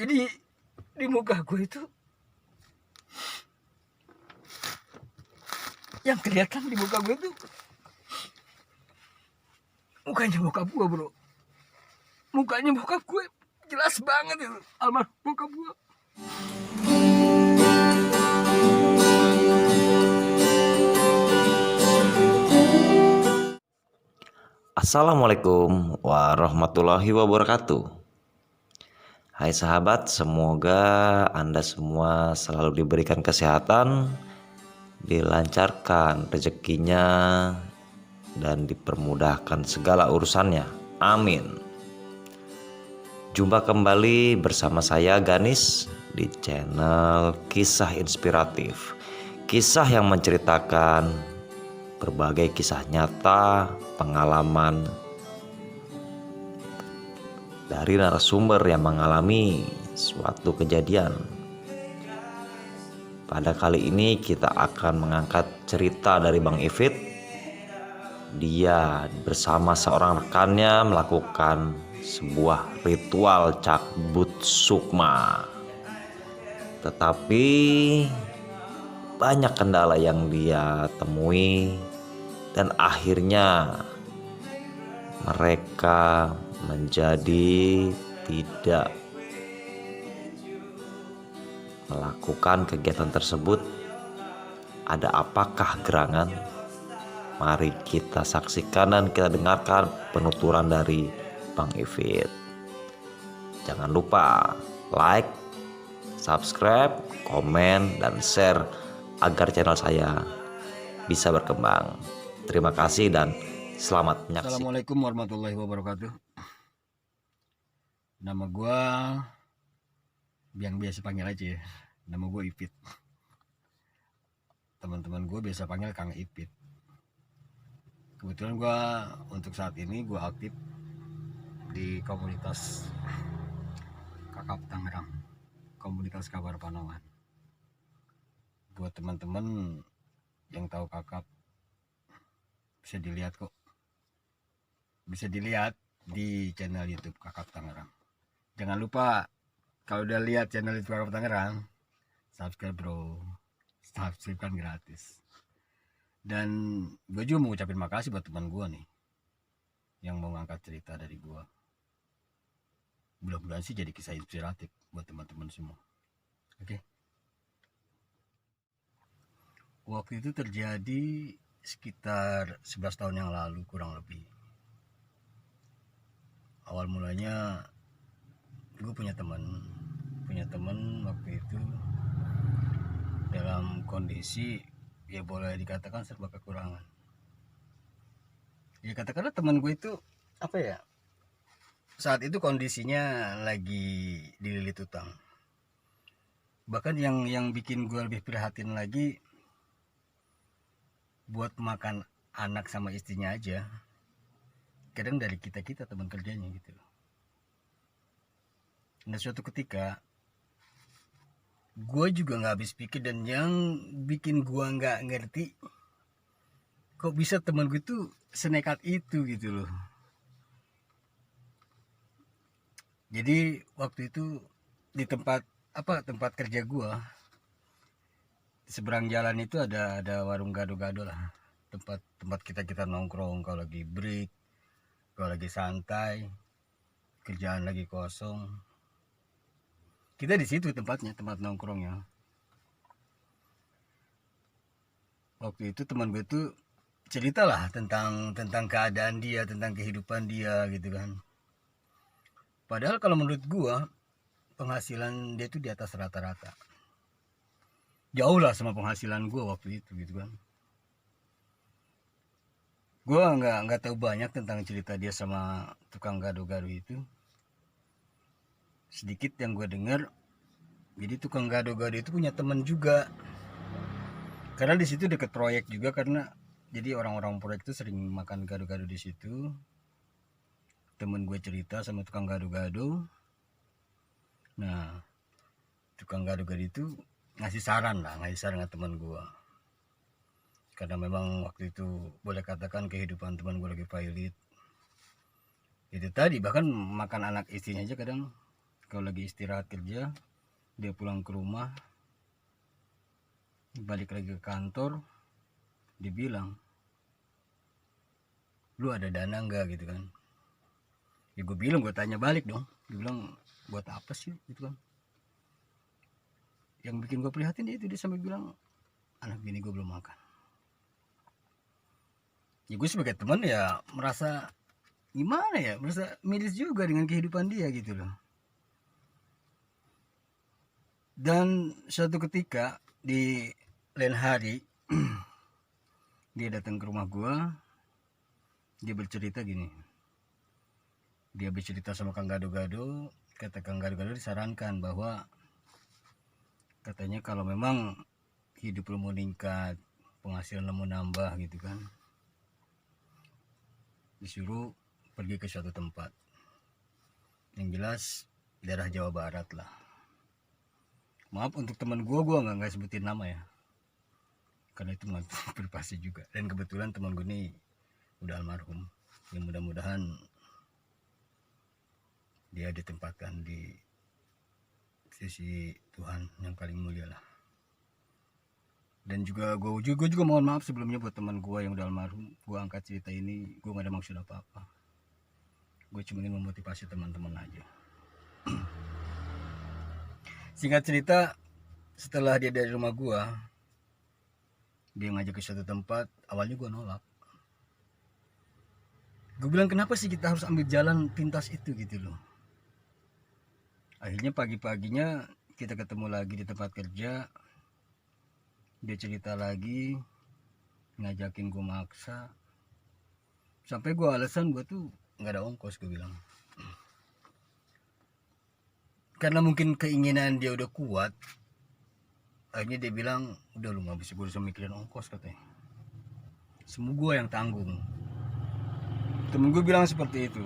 Jadi di muka gue itu yang kelihatan di muka gue itu mukanya bokap gue, bro. Mukanya bokap gue jelas banget itu, almarhum bokap gue. Assalamualaikum warahmatullahi wabarakatuh. Hai sahabat, semoga Anda semua selalu diberikan kesehatan, dilancarkan rezekinya, dan dipermudahkan segala urusannya. Amin. Jumpa kembali bersama saya Ganis di channel Kisah Inspiratif. Kisah yang menceritakan berbagai kisah nyata, pengalaman dari narasumber yang mengalami suatu kejadian. Pada kali ini kita akan mengangkat cerita dari Bang Ivit. Dia bersama seorang rekannya melakukan sebuah ritual cakbut sukma. Tetapi banyak kendala yang dia temui dan akhirnya mereka menjadi tidak melakukan kegiatan tersebut. Ada apakah gerangan? Mari kita saksikan dan kita dengarkan penuturan dari Bang Ivit. Jangan lupa like, subscribe, komen, dan share agar channel saya bisa berkembang. Terima kasih dan selamat menyaksikan. Assalamualaikum warahmatullahi wabarakatuh. Nama gue yang biasa panggil aja ya, nama gue Ipit. Teman-teman gue biasa panggil Kang Ipit. Kebetulan gue untuk saat ini gue aktif di komunitas Kakap Tangerang, komunitas kabar Panongan. Buat teman-teman yang tahu Kakap, bisa dilihat kok, bisa dilihat di channel YouTube Kakap Tangerang. Jangan lupa kalau udah lihat channel YouTube Kakap Tangerang, subscribe bro, subscribe kan gratis. Dan gue juga mau ucapin makasih buat teman gue nih yang mau ngangkat cerita dari gue. Mudah-mudahan sih jadi kisah inspiratif buat teman-teman semua. Oke. Waktu itu terjadi sekitar 11 tahun yang lalu kurang lebih. Awal mulanya gue punya teman waktu itu dalam kondisi ya boleh dikatakan serba kekurangan. Ya katakanlah teman gue itu apa ya, saat itu kondisinya lagi dililit utang. Bahkan yang bikin gue lebih prihatin lagi, buat makan anak sama istrinya aja kadang dari kita teman kerjanya gitu. Nah suatu ketika gue juga nggak habis pikir, dan yang bikin gue nggak ngerti kok bisa teman gue tuh senekat itu gitu loh. Jadi waktu itu di tempat kerja gue, di seberang jalan itu ada warung gado-gado lah, tempat kita nongkrong kalau lagi break, kalau lagi santai, kerjaan lagi kosong. Kita di situ tempatnya, tempat nongkrongnya. Waktu itu teman gue tuh ceritalah tentang keadaan dia, tentang kehidupan dia gitu kan. Padahal kalau menurut gue penghasilan dia tuh di atas rata-rata. Jauh lah sama penghasilan gue waktu itu gitu kan. Gue nggak tahu banyak tentang cerita dia sama tukang gado-gado itu. Sedikit yang gue dengar, jadi tukang gado-gado itu punya teman juga. Karena di situ deket proyek juga, karena jadi orang-orang proyek itu sering makan gado-gado di situ. Temen gue cerita sama tukang gado-gado. Nah, tukang gado-gado itu ngasih saran ke teman gue. Karena memang waktu itu boleh katakan kehidupan teman gue lagi pailit. Itu tadi, bahkan makan anak istrinya aja kadang kalau lagi istirahat kerja, dia pulang ke rumah, balik lagi ke kantor, dia bilang, lu ada dana nggak gitu kan. Ya gue bilang, gue tanya balik dong, dia bilang buat apa sih gitu kan. Yang bikin gue prihatin dia sampai bilang, anak bini gue belum makan. Ya gue sebagai teman ya merasa gimana ya, merasa miris juga dengan kehidupan dia gitu loh. Dan suatu ketika di lain hari dia datang ke rumah gue, dia bercerita gini. Dia bercerita sama Kang Gado-Gado, kata Kang Gado-Gado disarankan bahwa katanya kalau memang hidup lo mau meningkat, penghasilan lo mau nambah gitu kan, disuruh pergi ke suatu tempat. Yang jelas daerah Jawa Barat lah. Maaf untuk teman gue nggak sebutin nama ya, karena itu privasi juga. Dan kebetulan teman gue ini udah almarhum. Yang mudah-mudahan dia ditempatkan di sisi Tuhan yang paling mulia lah. Dan juga gue juga mohon maaf sebelumnya buat teman gue yang udah almarhum. Gue angkat cerita ini, gue gak ada maksud apa-apa. Gue cuma ingin memotivasi teman-teman aja. Singkat cerita, setelah dia dari rumah gue, dia ngajak ke suatu tempat. Awalnya gue nolak. Gue bilang, kenapa sih kita harus ambil jalan pintas itu gitu loh. Akhirnya pagi-paginya kita ketemu lagi di tempat kerja. Dia cerita lagi, ngajakin gue maksa. Sampai gue alasan gue tuh gak ada ongkos, gue bilang. Karena mungkin keinginan dia udah kuat, akhirnya dia bilang, udah lu gak bisa, gue bisa mikirin ongkos katanya. Semua gue yang tanggung. Temen gue bilang seperti itu.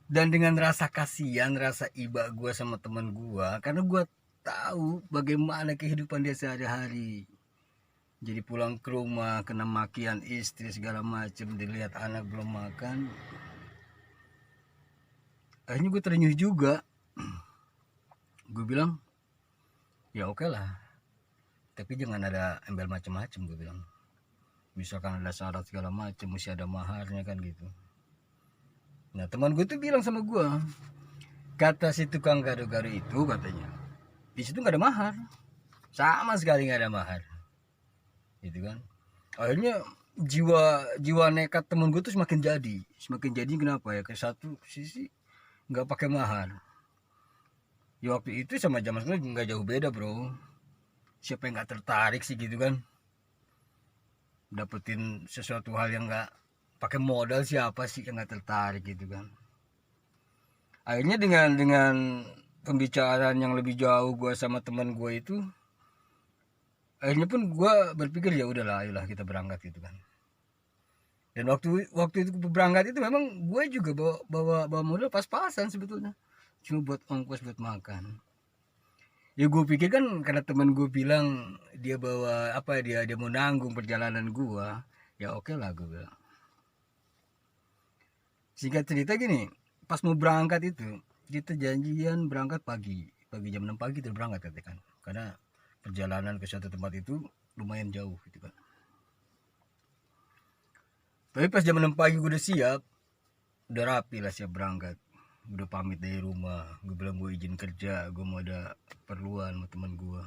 Dan dengan rasa kasihan, rasa iba gue sama temen gue, karena gue tahu bagaimana kehidupan dia sehari-hari. Jadi pulang ke rumah kena makian istri segala macem, dilihat anak belum makan. Akhirnya gue terenyuh juga. Gue bilang, ya oke lah, tapi jangan ada embel macem-macem, gue bilang. Misalkan ada syarat segala macem, mesti ada maharnya kan gitu. Nah teman gue tuh bilang sama gue, kata si tukang gado-gado itu katanya, di situ nggak ada mahar, sama sekali nggak ada mahar, gitu kan. Akhirnya jiwa nekat temen gue tuh semakin jadi kenapa ya, ke satu sisi nggak pakai mahar. Ya waktu itu sama zaman sekarang nggak jauh beda bro. Siapa yang nggak tertarik sih gitu kan, dapetin sesuatu hal yang nggak pakai modal, siapa sih yang nggak tertarik gitu kan. Akhirnya dengan pembicaraan yang lebih jauh gue sama teman gue itu, akhirnya pun gue berpikir ya udahlah, ayolah kita berangkat gitu kan. Dan waktu itu berangkat itu memang gue juga bawa modal pas-pasan sebetulnya, cuma buat ongkos buat makan. Ya gue pikir kan karena teman gue bilang dia bawa apa, dia mau nanggung perjalanan gue, ya oke lah gue bilang. Singkat cerita gini, pas mau berangkat itu kita janjian berangkat pagi jam 6 pagi kita berangkat kan, karena perjalanan ke suatu tempat itu lumayan jauh gitu kan. Tapi pas jam 6 pagi gue udah siap, udah rapi lah, siap berangkat, udah pamit dari rumah. Gue bilang gue izin kerja, gue mau ada perluan sama teman gue.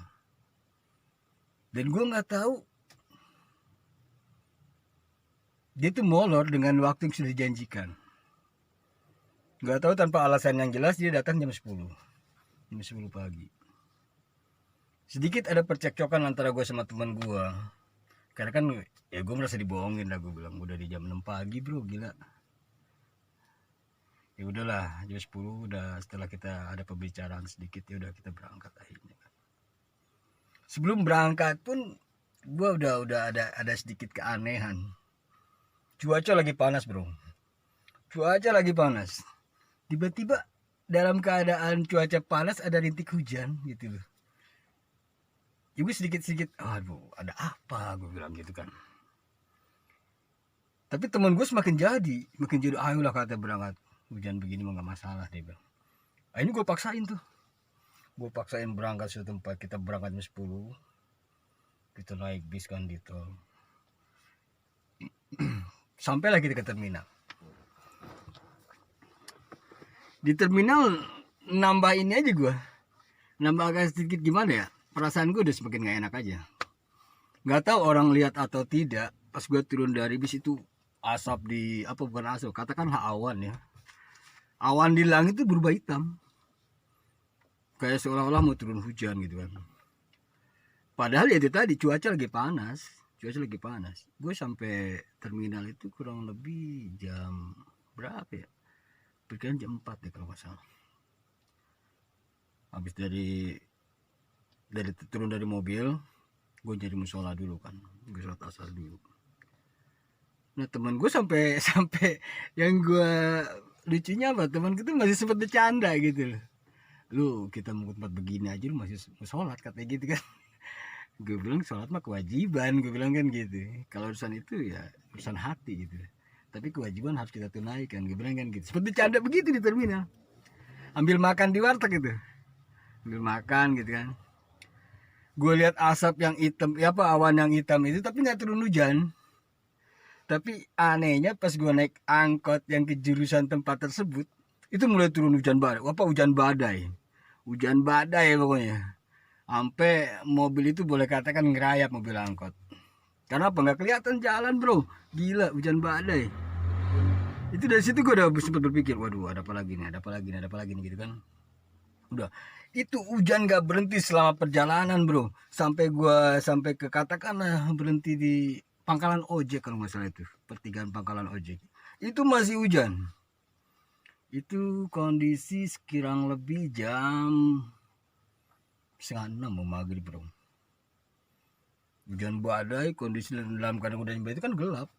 Dan gue nggak tahu dia tuh molor dengan waktu yang sudah dijanjikan. Nggak tahu, tanpa alasan yang jelas dia datang jam 10 pagi. Sedikit ada percekcokan antara gue sama teman gue, karena kan ya gue merasa dibohongin lah. Gue bilang udah di jam 6 pagi bro, gila. Ya udahlah, jam 10 udah, setelah kita ada pembicaraan sedikit, ya udah kita berangkat akhirnya. Sebelum berangkat pun gue udah ada sedikit keanehan. Cuaca lagi panas bro, cuaca lagi panas. Tiba-tiba dalam keadaan cuaca panas ada rintik hujan gitu loh. Ibu sedikit-sedikit, aduh ada apa, gue bilang gitu kan. Tapi teman gue semakin jadi, ayolah kata berangkat. hujan begini mah nggak masalah, dia bilang. Ini gue paksain tuh, gue paksain berangkat suatu tempat. Kita berangkat jam 10, kita naik bis kan di tol. Sampailah kita ke terminal. Di terminal nambah ini aja gue, nambah agak sedikit gimana ya, perasaan gue udah semakin gak enak aja. Nggak tahu orang lihat atau tidak, pas gue turun dari bis itu asap di apa, bukan asap, katakanlah awan ya, awan di langit itu berubah hitam, kayak seolah-olah mau turun hujan gitu kan. Padahal ya itu tadi cuaca lagi panas. Gue sampai terminal itu kurang lebih jam berapa ya, pikiran jam 4 deh kalau nggak salah. Habis dari turun dari mobil, gue jadi musola dulu kan, gue sholat asar dulu. Nah teman gue sampai yang gue lucunya apa, teman kita masih sempat bercanda gitu loh, lu kita mau ke tempat begini aja lu masih mau sholat katanya gitu kan. Gue bilang sholat mah kewajiban, gue bilang kan gitu, kalau urusan itu ya urusan hati gitu, tapi kewajiban harus kita tunaikan, gue bilang kan gitu. Sempat bercanda begitu di terminal, ambil makan di warteg gitu, ambil makan gitu kan. Gue lihat asap yang hitam, ya apa, awan yang hitam itu, tapi nggak turun hujan. Tapi anehnya pas gue naik angkot yang ke jurusan tempat tersebut, itu mulai turun hujan badai. Apa hujan badai pokoknya. Sampai mobil itu boleh katakan ngerayap, mobil angkot. Karena apa, nggak kelihatan jalan bro, gila hujan badai. Itu dari situ gue udah sempat berpikir, waduh ada apa lagi nih gitu kan. Udah, itu hujan gak berhenti selama perjalanan bro, sampai ke katakanlah berhenti di pangkalan ojek kalau nggak salah, itu pertigaan pangkalan ojek, itu masih hujan. Itu kondisi sekirang lebih jam 5:30 mau maghrib bro, hujan badai. Kondisi dalam keadaan hujan badai itu kan gelap.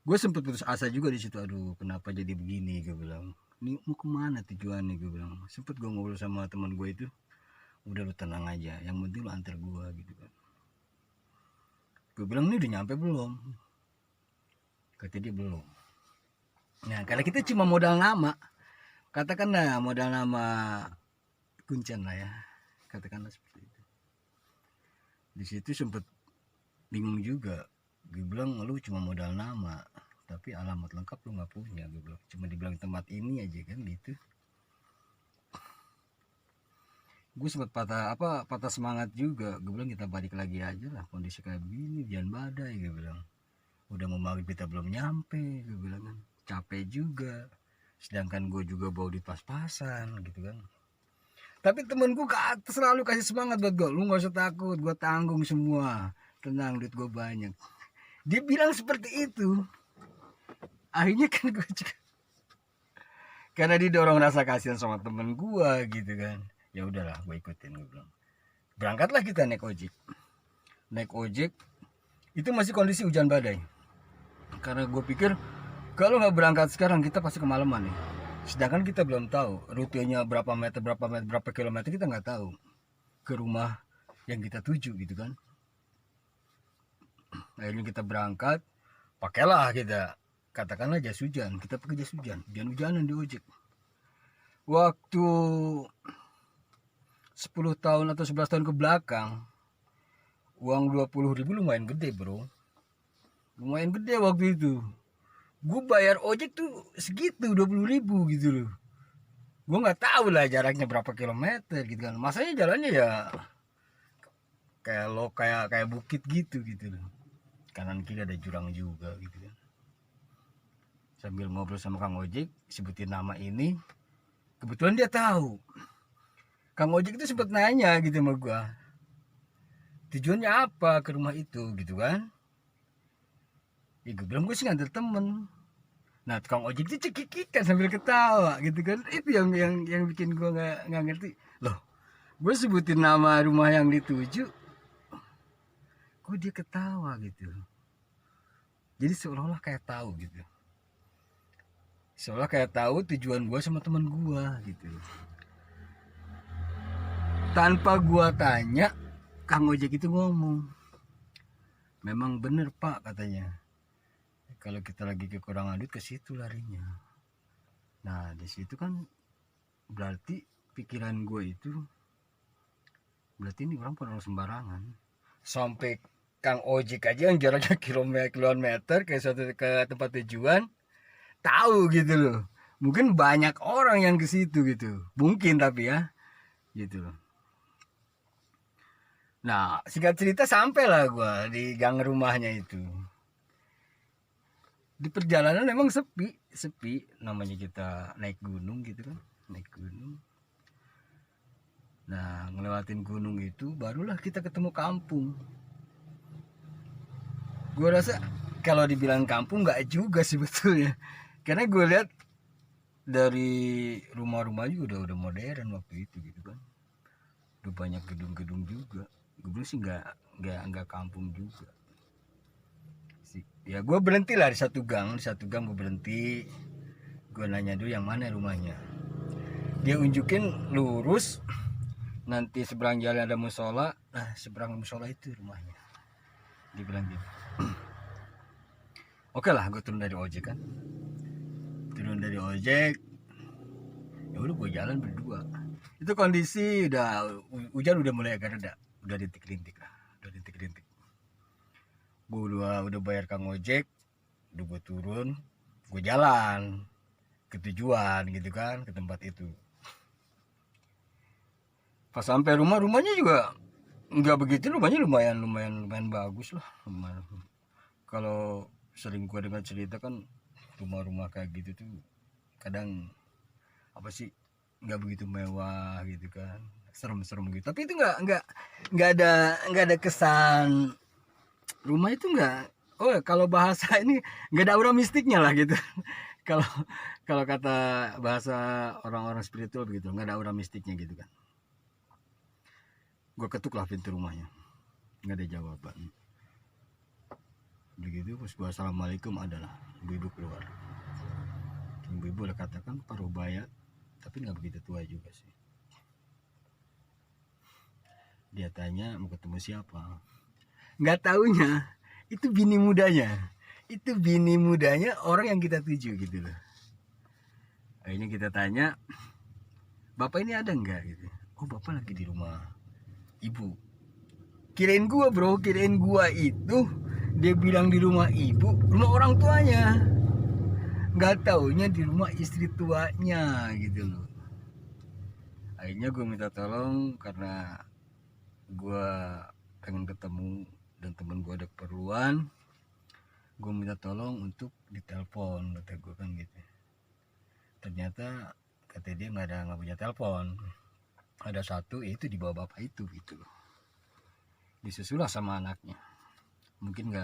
Gue sempet putus asa juga di situ, aduh kenapa jadi begini, gue bilang ini mau kemana tujuannya, gue bilang. Sempet gue ngobrol sama teman gue itu, udah lu tenang aja, yang penting lu antar gue gitu kan. Gue bilang ini udah nyampe belum, kata dia belum. Nah karena kita cuma modal nama, katakanlah modal nama Kuncen lah ya, katakanlah seperti itu. Di situ sempet bingung juga, gue bilang lu cuma modal nama, tapi alamat lengkap lu nggak punya, gue bilang. Cuma dibilang tempat ini aja kan gitu. Gue sempat patah semangat juga, gue bilang kita balik lagi aja lah, kondisi kayak begini hujan badai, gue bilang. Udah mau maghrib kita belum nyampe, gue bilang kan, capek juga, sedangkan gue juga bawa duit pas-pasan gitu kan. Tapi temen gue selalu kasih semangat buat gue, lu nggak usah takut, gue tanggung semua, tenang, duit gue banyak. Dia bilang seperti itu. Akhirnya kan gue juga, karena didorong rasa kasihan sama temen gue gitu kan, ya udahlah gue ikutin, gue bilang. Berangkatlah kita naik ojek. Itu masih kondisi hujan badai, karena gue pikir kalau nggak berangkat sekarang kita pasti kemalaman nih. Sedangkan kita belum tahu rutenya berapa kilometer, kita nggak tahu ke rumah yang kita tuju gitu kan. Akhirnya kita berangkat, pakailah kita, katakanlah jas hujan, kita pakai jas hujanan di ojek. Waktu 10 tahun atau 11 tahun ke belakang, uang 20.000 lumayan gede bro, lumayan gede waktu itu. Gue bayar ojek tuh segitu, 20.000 gitu loh. Gue nggak tahu lah jaraknya berapa kilometer gitu kan, masanya jalannya ya kayak bukit gitu loh, kanan kiri ada jurang juga gitu kan. Sambil ngobrol sama Kang Ojek, sebutin nama ini, kebetulan dia tahu. Kang Ojek itu sempat nanya gitu sama gue, tujuannya apa ke rumah itu gitu kan. Ya gue bilang gue sih nganter temen. Nah Kang Ojek itu cekikikan sambil ketawa gitu kan. Itu yang bikin gue nggak ngerti loh. Gue sebutin nama rumah yang dituju, kok dia ketawa gitu. Jadi seolah-olah kayak tahu gitu, seolah kayak tahu tujuan gue sama teman gue gitu. Tanpa gue tanya, Kang Ojek itu ngomong, memang bener pak katanya, kalau kita lagi kekurangan duit ke situ larinya. Nah di situ kan berarti pikiran gue itu, berarti ini orang pada sembarangan. Sampai Kang ojek aja yang jaraknya kilometer ke tempat tujuan tahu gitu loh. Mungkin banyak orang yang ke situ gitu, mungkin, tapi ya gitu loh. Nah singkat cerita sampailah gue di gang rumahnya itu. Di perjalanan memang sepi namanya kita naik gunung gitu kan, naik gunung. Nah ngelewatin gunung itu barulah kita ketemu kampung. Gue rasa kalau dibilang kampung nggak juga sebetulnya, karena gue lihat dari rumah-rumah juga udah modern waktu itu gitu kan, udah banyak gedung-gedung juga. Gue bilang sih nggak kampung juga sih. Ya gue berhenti lah di satu gang gue berhenti. Gue nanya dulu yang mana rumahnya. Dia unjukin lurus, nanti seberang jalan ada musola. Nah seberang musola itu rumahnya, dia bilang gitu. Oke lah, gue turun dari ojek kan, ya udah gue jalan berdua. Itu kondisi hujan udah mulai agak reda, udah rintik-rintik. Gue udah bayar Kang ojek, udah gue turun, gue jalan ke tujuan gitu kan, ke tempat itu. Pas sampai rumahnya juga nggak begitu, rumahnya lumayan bagus lah. Kalau sering gue dengar cerita kan, rumah-rumah kayak gitu tuh kadang apa sih, nggak begitu mewah gitu kan, serem-serem gitu. Tapi itu nggak ada kesan rumah itu nggak. Oh kalau bahasa ini nggak ada aura mistiknya lah gitu. kalau kalau kata bahasa orang-orang spiritual begitu, nggak ada aura mistiknya gitu kan. Gue ketuk lah pintu rumahnya, nggak ada jawaban. Begitu pas gue assalamualaikum, adalah ibu-ibu keluar. Ibu-ibu udah katakan paruh baya, tapi nggak begitu tua juga sih. Dia tanya mau ketemu siapa, nggak taunya itu bini mudanya orang yang kita tuju gitu loh. Akhirnya kita tanya, bapak ini ada nggak gitu. Oh bapak lagi di rumah ibu. Kirain gua itu dia bilang di rumah ibu, rumah orang tuanya, nggak taunya di rumah istri tuanya gitu loh. Akhirnya gue minta tolong karena gue pengen ketemu dan temen gue ada keperluan. Gue minta tolong untuk ditelepon, kata gue kan gitu. Ternyata kata dia nggak punya telepon. Ada satu, yaitu di bawah bapak itu gitu loh. Disusulah sama anaknya. Mungkin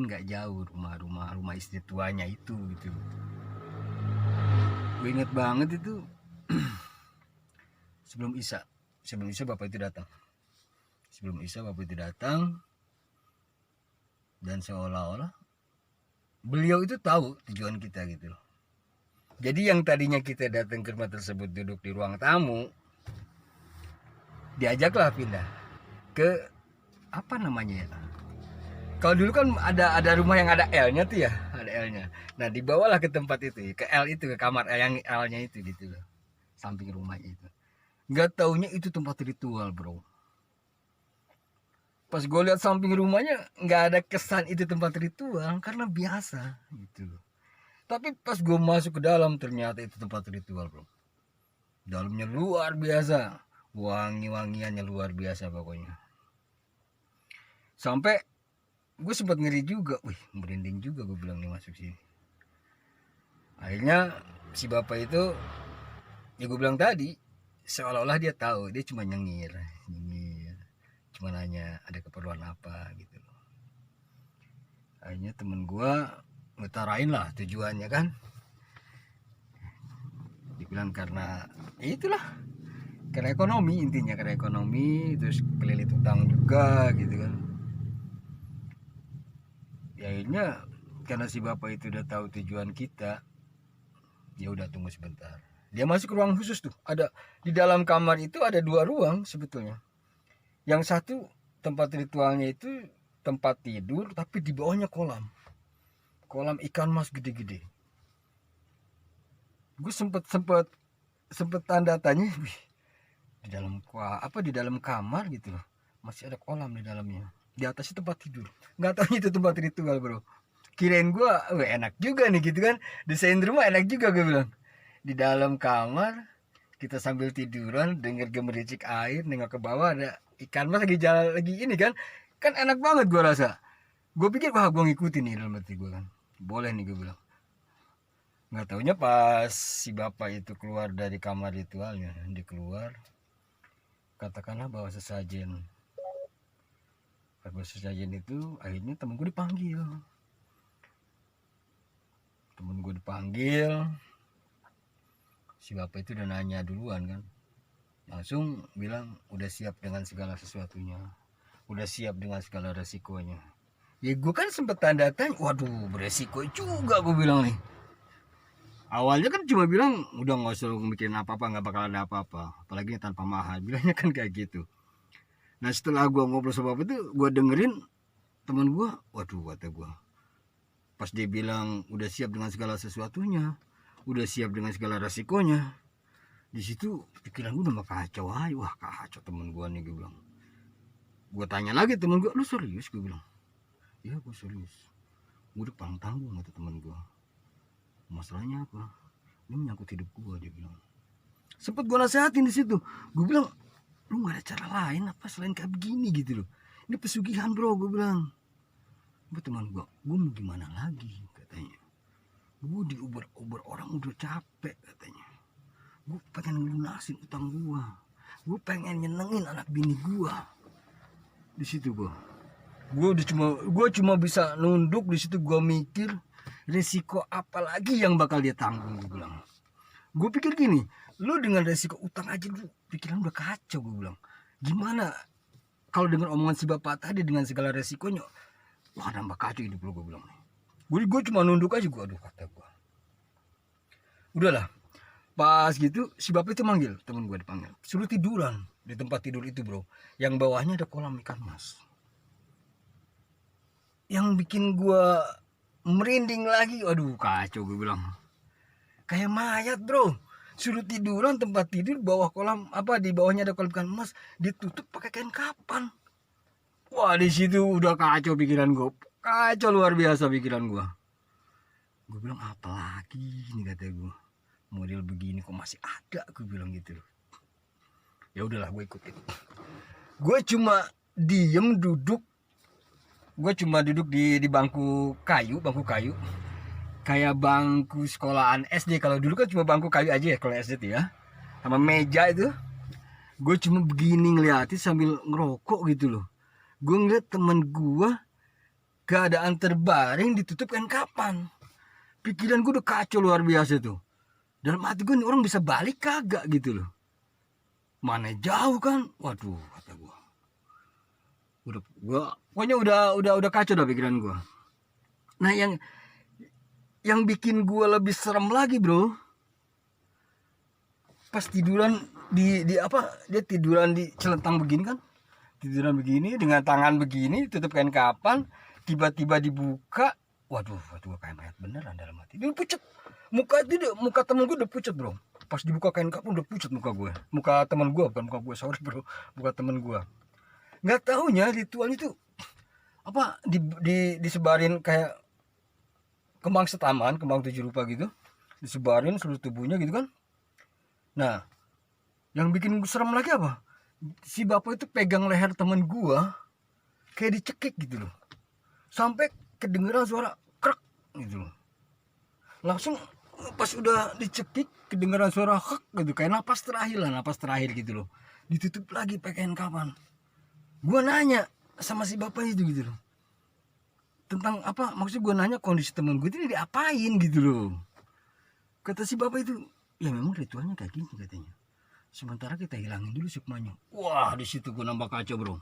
nggak jauh rumah istri tuanya itu gitu. Gue inget banget itu sebelum Isya bapak itu datang. Dan seolah-olah beliau itu tahu tujuan kita gitu loh. Jadi yang tadinya kita datang ke rumah tersebut duduk di ruang tamu, diajaklah pindah ke apa namanya ya. Kalau dulu kan ada rumah yang ada L-nya tuh ya, ada L-nya. Nah dibawalah ke tempat itu, ke L itu, ke kamar yang L-nya itu gitu loh, samping rumahnya itu. Nggak taunya itu tempat ritual bro. Pas gue lihat samping rumahnya nggak ada kesan itu tempat ritual karena biasa gitu loh. Tapi pas gue masuk ke dalam ternyata itu tempat ritual bro. Dalamnya luar biasa, wangiannya luar biasa pokoknya. Sampai gue sempat ngeri juga, merinding juga gue bilang nih masuk sini. Akhirnya si bapak itu, ya gue bilang tadi, seolah-olah dia tahu, dia cuma nyengir, cuma nanya ada keperluan apa gitu loh. Akhirnya temen gue ngutarain lah tujuannya kan. Dibilang karena ya itulah, karena ekonomi, intinya karena ekonomi, terus kelilit utang juga gitu kan. Ya akhirnya karena si bapak itu udah tahu tujuan kita, ya udah tunggu sebentar. Dia masuk ke ruang khusus tuh, ada di dalam kamar itu ada 2 ruang sebetulnya. Yang satu tempat ritualnya itu tempat tidur, tapi di bawahnya kolam ikan mas gede-gede. gue sempet tanda tanya, wih, di dalam kamar gitu loh, masih ada kolam di dalamnya, di atasnya tempat tidur. Nggak tahu itu tempat ritual bro. Kirain gue, wah enak juga nih gitu kan, desain rumah enak juga gue bilang. Di dalam kamar kita sambil tiduran denger gemericik air, nengok ke bawah ada ikan mas lagi jalan lagi ini kan enak banget gue rasa. Gue pikir wah gue ngikutin nih dalam hati gue kan, boleh nih gue bilang. Nggak taunya pas si bapak itu keluar dari kamar ritualnya, dia keluar, katakanlah bawa sesajen. Pas bawa sesajen itu akhirnya temen gue dipanggil. Si bapak itu udah nanya duluan kan, langsung bilang udah siap dengan segala sesuatunya, udah siap dengan segala resikonya. Ya gue kan sempet tanda tanya, waduh beresiko juga gue bilang nih. Awalnya kan cuma bilang udah nggak usah mikirin apa-apa, nggak bakal ada apa-apa, apalagi tanpa mahal, bilangnya kan kayak gitu. Nah setelah gue ngobrol sama bapak itu, gue dengerin teman gue, waduh kata gue, pas dia bilang udah siap dengan segala sesuatunya, udah siap dengan segala resikonya, di situ pikiran gue udah kacau aja. Wah kacau temen gue nih, gue bilang. Gue tanya lagi temen gue, lu serius? Gue bilang, iya gue serius, gue udah paling tanggung kata temen gue. Masalahnya apa? Ini menyangkut hidup gue, dia bilang. Sempet gue nasehatin di situ, gue bilang, lu nggak ada cara lain apa selain kayak begini gitu loh, ini pesugihan bro, gue bilang. Buat teman gue mau gimana lagi katanya, gue diuber-uber orang udah capek katanya, gue pengen lunasin utang gue pengen nyenengin anak bini gue. Di situ gue cuma bisa nunduk di situ. Gue mikir resiko apa lagi yang bakal dia tanggung, gue bilang. Gue pikir gini, lu dengan resiko utang aja lu pikiran udah kacau, gue bilang. Gimana kalau dengan omongan si bapak tadi dengan segala resikonya, wah nambah kacau hidup lu, gue bilang. Gue cuma nunduk aja, gue aduh kata gue. Udahlah, pas gitu si bapak itu manggil, temen gue dipanggil, suruh tiduran di tempat tidur itu bro, yang bawahnya ada kolam ikan mas. Yang bikin gue merinding lagi, aduh kacau, gue bilang. Kayak mayat bro, suruh tiduran tempat tidur bawah kolam, di bawahnya ada kolam ikan mas, ditutup pakai kain kapan. Wah di situ udah kacau pikiran gue, kacau luar biasa pikiran gue. Gue bilang apa lagi nih kata gue, model begini kok masih ada, gue bilang gitu. Ya udahlah gue ikutin. Gue cuma diem duduk, gue cuma duduk di bangku kayu, kayak bangku sekolahan SD. Kalau dulu kan cuma bangku kayu aja ya kalau SD tuh ya, sama meja itu. Gue cuma begini ngeliatin sambil ngerokok gitu loh. Gue ngeliat temen gue keadaan terbaring ditutup kain kapan. Pikiran gue udah kacau luar biasa tuh. Dalam hati gue, nih orang bisa balik kagak gitu loh. Mana jauh kan, waduh kata gue. Pokoknya udah kacau dah pikiran gue. Nah yang bikin gue lebih serem lagi bro, pas tiduran dia tiduran di celentang begini kan, tiduran begini dengan tangan begini tutup kain kapan, tiba-tiba dibuka, waduh kayak mayat beneran dalam hati. Dia pucat, muka temen gue udah pucat bro, pas dibuka kain kapan udah pucat muka temen gue, bukan muka gue, sorry bro, muka temen gue. Nggak taunya ritual itu disebarin kayak kembang setaman, kembang 7 rupa gitu, disebarin seluruh tubuhnya gitu kan. Nah yang bikin serem lagi apa, si bapak itu pegang leher temen gua kayak dicekik gitu loh, sampai kedengeran suara krek gitu loh. Langsung pas udah dicekik kedengeran suara hek gitu, kayak napas terakhir gitu loh, ditutup lagi pakai kain kapan. Gua nanya sama si bapak itu gitu loh, tentang maksud gue nanya kondisi temen gue itu diapain gitu loh. Kata si bapak itu, ya memang ritualnya kayak gini katanya, sementara kita hilangin dulu sukmanya. Wah di situ gue nambah kacau bro.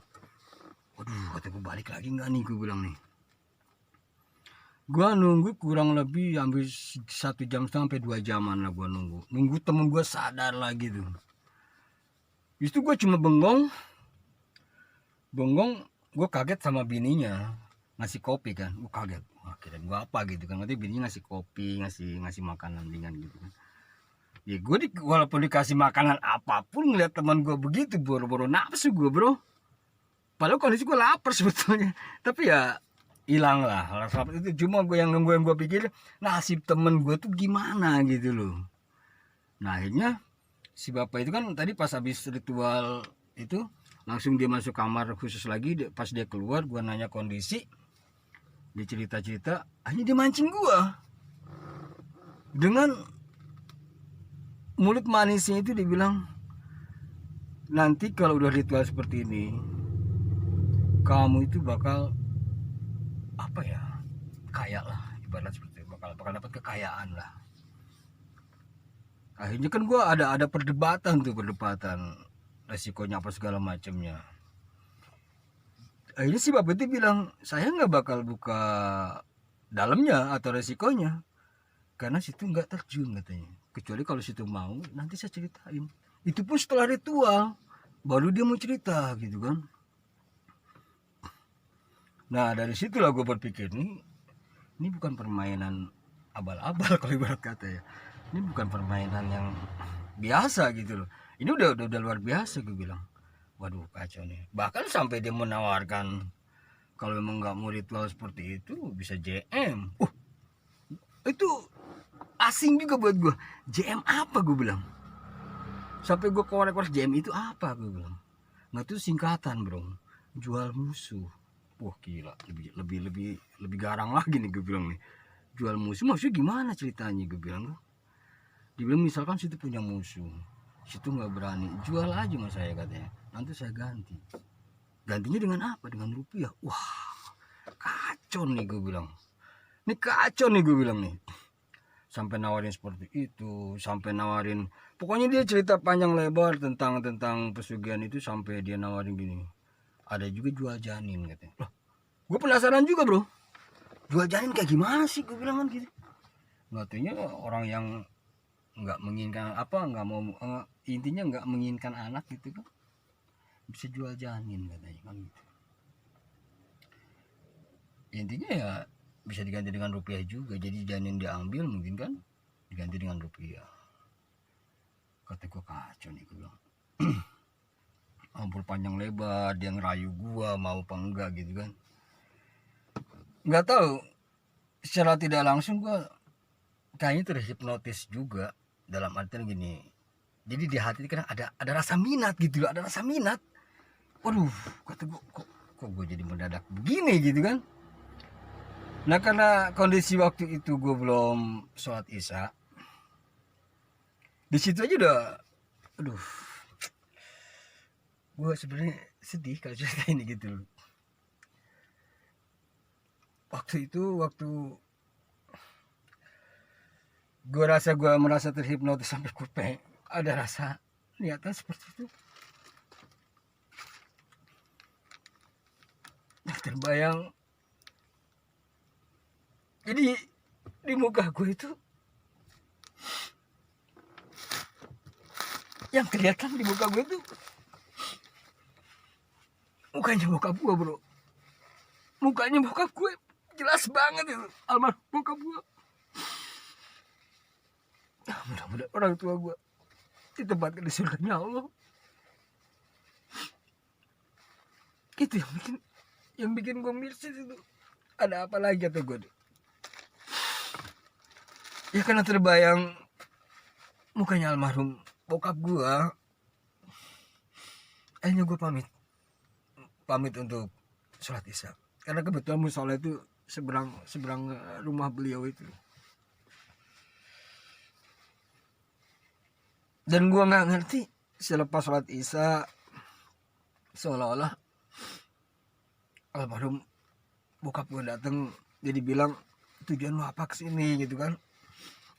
Waduh kata gue, balik lagi nggak nih, gue bilang nih. Gue nunggu kurang lebih hampir 1 jam sampai 2 jaman lah gue nunggu temen gue sadar lagi tuh. Itu gue cuma bengong, gue kaget sama bininya ngasih kopi kan. Gue kaget, kira gue apa gitu kan, nanti bininya ngasih kopi, ngasih makanan ringan gitu kan. Ya gue walaupun dikasih makanan apapun, ngeliat teman gue begitu, boro-boro nafsu gue bro. Padahal kondisi gue lapar sebetulnya, tapi ya hilang lah rasa lapar itu. Cuma gue pikir nasib temen gue tuh gimana gitu loh. Nah akhirnya si bapak itu kan tadi pas habis ritual itu langsung dia masuk kamar khusus lagi. Pas dia keluar gue nanya kondisi, dia cerita-cerita, akhirnya dia mancing gue dengan mulut manisnya itu. Dia bilang, nanti kalau udah ritual seperti ini kamu itu bakal apa ya, kaya lah, ibarat seperti itu, bakal dapat kekayaan lah. Akhirnya kan gue ada perdebatan resikonya apa segala macamnya. Akhirnya si bapak itu bilang, saya nggak bakal buka dalamnya atau resikonya karena situ nggak terjun katanya, kecuali kalau situ mau nanti saya ceritain. Itu pun setelah ritual baru dia mau cerita gitu kan. Nah dari situlah gue berpikir, ini bukan permainan abal-abal kalau ibarat kata ya. Ini bukan permainan yang biasa gitu loh. Ini udah luar biasa, gue bilang. Waduh kacau nih. Bahkan sampai dia menawarkan kalau memang nggak mau ritual seperti itu bisa JM. Itu asing juga buat gue. JM apa gue bilang. Sampai gue korek-korek JM itu apa gue bilang. Nggak, itu singkatan bro. Jual musuh. Wah gila, lebih garang lagi nih gue bilang nih. Jual musuh maksudnya gimana ceritanya, gue bilang. Dia bilang misalkan situ punya musuh, situ nggak berani, jual aja sama saya katanya, nanti saya ganti. Gantinya dengan apa? Dengan rupiah. Wah kacau nih gue bilang. Ini kacau nih gue bilang nih. Sampai nawarin seperti itu, sampai nawarin, pokoknya dia cerita panjang lebar tentang pesugihan itu. Sampai dia nawarin gini, ada juga jual janin katanya. Loh, gue penasaran juga bro, jual janin kayak gimana sih, gue bilang kan gitu. Katanya orang yang nggak menginginkan nggak mau, intinya nggak menginginkan anak gitu kan, bisa jual janin katanya kan gitu. Intinya ya bisa diganti dengan rupiah juga, jadi janin diambil mungkin kan diganti dengan rupiah. Kata gue kacau nih, gue bilang. Ampun panjang lebar, dia ngerayu gua mau apa enggak gitu kan. Nggak tahu, secara tidak langsung gua kayaknya terhipnotis juga, dalam artian gini. Jadi di hati kan ada rasa minat gitu loh, ada rasa minat. Waduh, kata gua kok gue jadi mendadak begini gitu kan. Nah karena kondisi waktu itu gue belum sholat isya, di situ aja udah, aduh, gue sebenarnya sedih kalau cerita ini gitu. Waktu gue merasa terhipnotis sampai gue ada rasa niatan seperti itu. Yang terbayang, jadi di muka gue itu yang kelihatan di muka gue itu mukanya bokap gue bro. Mukanya bokap gue jelas banget itu, almarhum bokap gue. Mudah-mudahan orang tua gue ditempatkan di surganya Allah. Itu yang bikin gue mirip itu. Ada apa lagi atau gue? Ya karena terbayang mukanya almarhum bokap gue. Akhirnya gue pamit untuk sholat isya. Karena kebetulan musola itu seberang rumah beliau itu. Dan gue nggak ngerti, selepas sholat isya seolah-olah almarhum bokap gue datang, jadi bilang tujuan lu apa kesini gitu kan.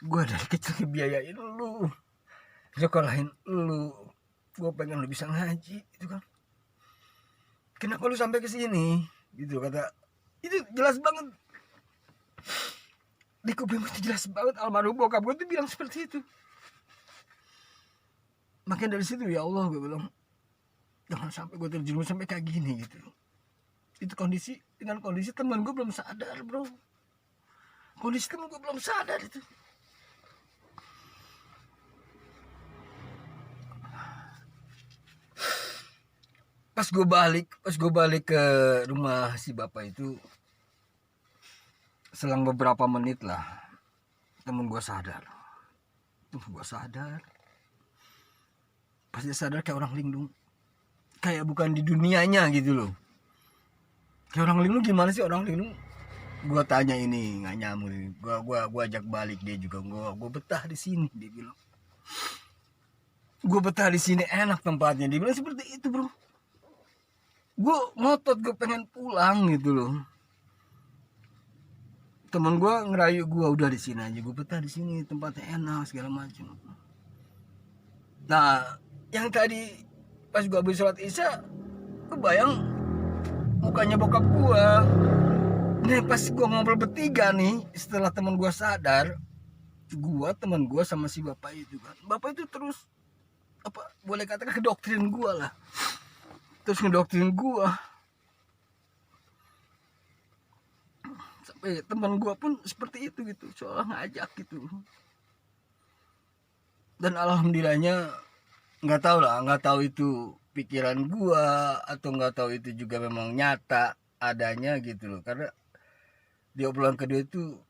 Gue dari kecil ngebiayain lu, sekolahin lu, gue pengen lu bisa ngaji gitu kan. Kenapa lu sampai kesini gitu, kata. Itu jelas banget di kuping itu, jelas banget almarhum bokap gue tuh bilang seperti itu. Makanya dari situ ya Allah gue bilang, jangan sampai gue terjerumus sampai kayak gini gitu. Itu dengan kondisi teman gue belum sadar bro. Kondisi teman gue belum sadar itu. pas gue balik ke rumah si bapak itu, selang beberapa menit lah temen gue sadar. Pas dia sadar kayak orang linglung, kayak bukan di dunianya gitu loh. Kayak orang linglung. Gimana sih orang linglung? Gue tanya ini nggak nyamuk. Gue ajak balik dia juga. Gue betah di sini, dia bilang. Gue betah di sini, enak tempatnya, dia bilang seperti itu bro. Gue ngotot, gue pengen pulang gitu loh. Temen gue ngerayu gue, udah di sini aja, gue betah di sini, tempatnya enak segala macam. Nah, yang tadi pas gue habis sholat isya, kebayang mukanya bokap gue. Nih pas gue ngobrol bertiga nih, setelah temen gue sadar, temen gue sama si bapak itu kan, bapak itu terus apa boleh katakan ngedoktrin gue lah, terus ngedoktrin gue sampai teman gue pun seperti itu gitu, seolah ngajak gitu. Dan alhamdulillahnya nggak tahu itu pikiran gue atau nggak tahu itu juga memang nyata adanya gitu loh, karena di obrolan kedua itu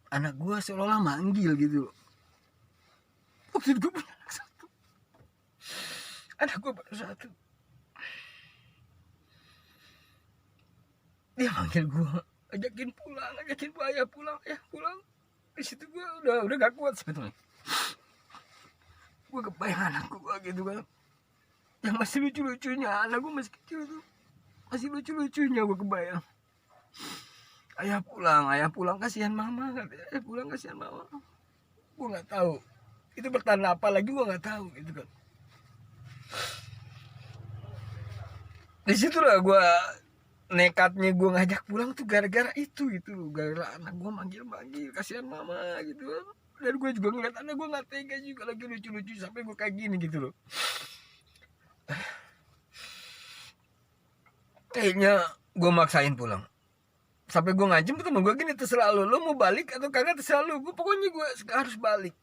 anak gue seolah-olah manggil gitu loh. Waktu itu gue punya anak satu, anak gue baru satu, dia manggil gue, ajakin ayah pulang. Di situ gue udah gak kuat sebetulnya. Gue kebayang anak gue gitu kan, yang masih lucu-lucunya, anak gue masih kecil tuh, masih lucu-lucunya gue kebayang. Ayah pulang kasihan mama, ayah pulang kasihan mama. Gue nggak tahu itu bertanda apa lagi, gue nggak tahu gitu kan. Disitulah gue nekatnya gue ngajak pulang tuh gara-gara itu gitu, gara-gara anak gue manggil kasihan mama gitu kan. Dan gue juga ngeliat anak gue nggak tega juga, lagi lucu-lucu sampai gue kayak gini gitu loh. Kayaknya gue maksain pulang, sampai gue ngajem ke temen gue gini, terserah lu mau balik atau kagak terserah lu, pokoknya gue harus balik.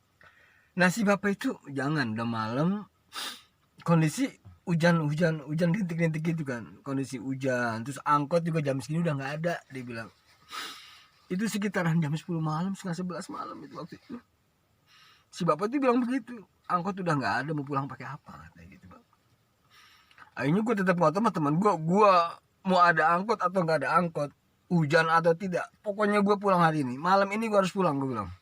Nah si bapak itu jangan, udah malam, kondisi hujan rintik-rintik gitu kan, kondisi hujan, terus angkot juga jam segini udah nggak ada, dia bilang. Itu sekitaran jam 10 malam, setengah 11 malam itu waktu itu. Si bapak itu bilang begitu, angkot udah nggak ada, mau pulang pakai apa kayak gitu bang. Akhirnya gue tetap ngotot sama teman gue mau ada angkot atau nggak ada angkot, hujan atau tidak, pokoknya gue pulang hari ini, malam ini gue harus pulang, gue bilang.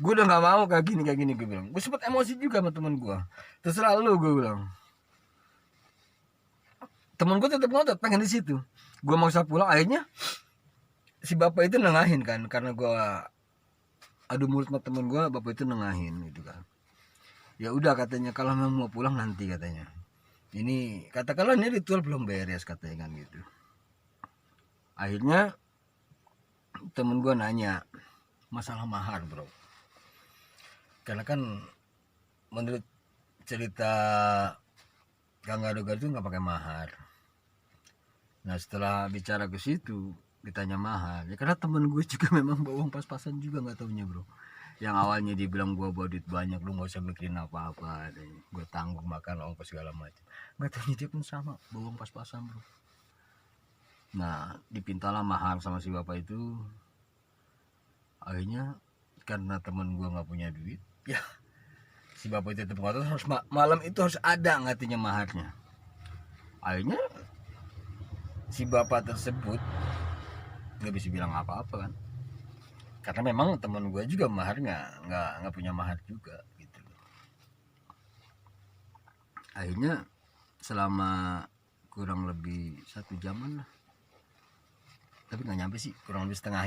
Gue udah nggak mau kayak gini gue bilang. Gue sempat emosi juga sama teman gue, terserah lu, gue bilang. Temen gue tetap ngotot pengen di situ, gue maksa pulang. Akhirnya si bapak itu nengahin kan, karena gue adu mulut sama temen gue, bapak itu nengahin gitu kan. Ya udah katanya, kalau memang mau pulang nanti katanya, ini katakanlah ini ritual belum beres katanya kan gitu. Akhirnya temen gue nanya masalah mahar bro, karena kan menurut cerita Kang Gado-Gado itu nggak pakai mahar. Nah setelah bicara ke situ ditanya mahal ya, karena temen gue juga memang bawa uang pas-pasan juga, nggak taunya bro. Yang awalnya dibilang gue bawa duit banyak, lu nggak usah mikirin apa-apa, gue tanggung makan ongkos segala macam, nggak taunya dia pun sama bawa uang pas-pasan bro. Nah dipintalah mahal sama si bapak itu. Akhirnya karena temen gue nggak punya duit ya, si bapak itu tetap ngotot harus malam itu harus ada nggatinya maharnya. Akhirnya si bapak tersebut nggak bisa bilang apa-apa kan, karena memang teman gue juga mahar nggak punya mahar juga gitu. Akhirnya selama kurang lebih 1 jaman lah, tapi nggak nyampe sih, kurang lebih setengah